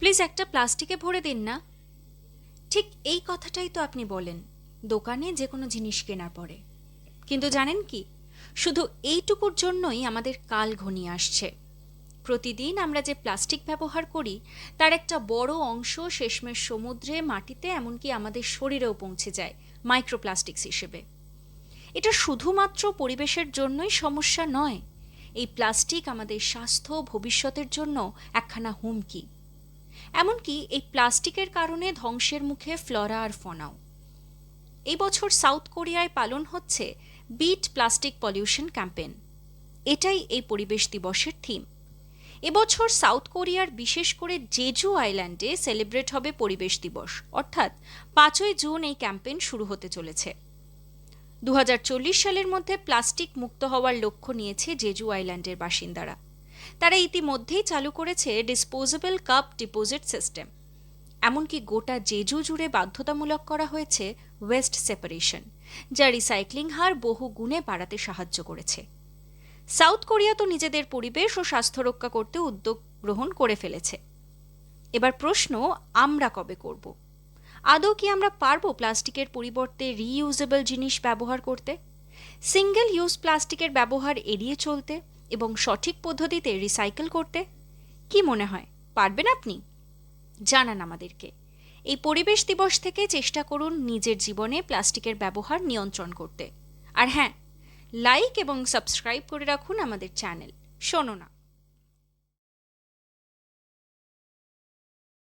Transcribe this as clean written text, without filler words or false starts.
Please একটা প্লাস্টিকে ভরে দিন না। ঠিক এই কথাটাই তো আপনি বলেন দোকানে যে কোনো জিনিস কেনার পরে। কিন্তু জানেন কি, শুধু এইটুকুর জন্যই আমাদের কাল ঘনিয়ে আসছে। প্রতিদিন আমরা যে প্লাস্টিক ব্যবহার করি তার একটা বড় অংশ শেষমেশ সমুদ্রে, মাটিতে, এমনকি আমাদের শরীরেও পৌঁছে যায় মাইক্রোপ্লাস্টিক্স হিসেবে। এটা শুধুমাত্র পরিবেশের জন্যই সমস্যা নয়, এই প্লাস্টিক আমাদের স্বাস্থ্য ভবিষ্যতের জন্য একখানা হুমকি। এমনকি এই প্লাস্টিকের কারণে ধ্বংসের মুখে ফ্লোরা আর ফনাও। এই বছর সাউথ কোরিয়ায় পালন হচ্ছে বিট প্লাস্টিক পলিউশন ক্যাম্পেইন। এটাই এই পরিবেশ দিবসের থিম। এবছর সাউথ কোরিয়ার বিশেষ করে জেজু আইল্যান্ডে সেলিব্রেট হবে পরিবেশ দিবস, অর্থাৎ 5ই জুন এই ক্যাম্পেইন শুরু হতে চলেছে। 2040 সালের মধ্যে প্লাস্টিক মুক্ত হওয়ার লক্ষ্য নিয়েছে জেজু আইল্যান্ডের বাসিন্দারা। তারা ইতিমধ্যেই চালু করেছে ডিসপোজেবল কাপ ডিপোজিট সিস্টেম। এমনকি গোটা জেজু জুড়ে বাধ্যতামূলক করা হয়েছে ওয়েস্ট সেপারেশন, যা রিসাইক্লিং হার বহু গুণে বাড়াতে সাহায্য করেছে। সাউথ কোরিয়া তো নিজেদের পরিবেশ ও স্বাস্থ্য রক্ষা করতে উদ্যোগ গ্রহণ করে ফেলেছে। এবার প্রশ্ন, আমরা কবে করব? আদৌ কি আমরা পারবো প্লাস্টিকের পরিবর্তে রিইউজেবল জিনিস ব্যবহার করতে, সিঙ্গেল ইউজ প্লাস্টিকের ব্যবহার এড়িয়ে চলতে এবং সঠিক পদ্ধতিতে রিসাইকেল করতে? কি মনে হয়, পারবেন আপনি? জানান আমাদেরকে। এই পরিবেশ দিবস থেকে চেষ্টা করুন নিজের জীবনে প্লাস্টিকের ব্যবহার নিয়ন্ত্রণ করতে। আর হ্যাঁ, লাইক এবং সাবস্ক্রাইব করে রাখুন আমাদের চ্যানেল শোনো না।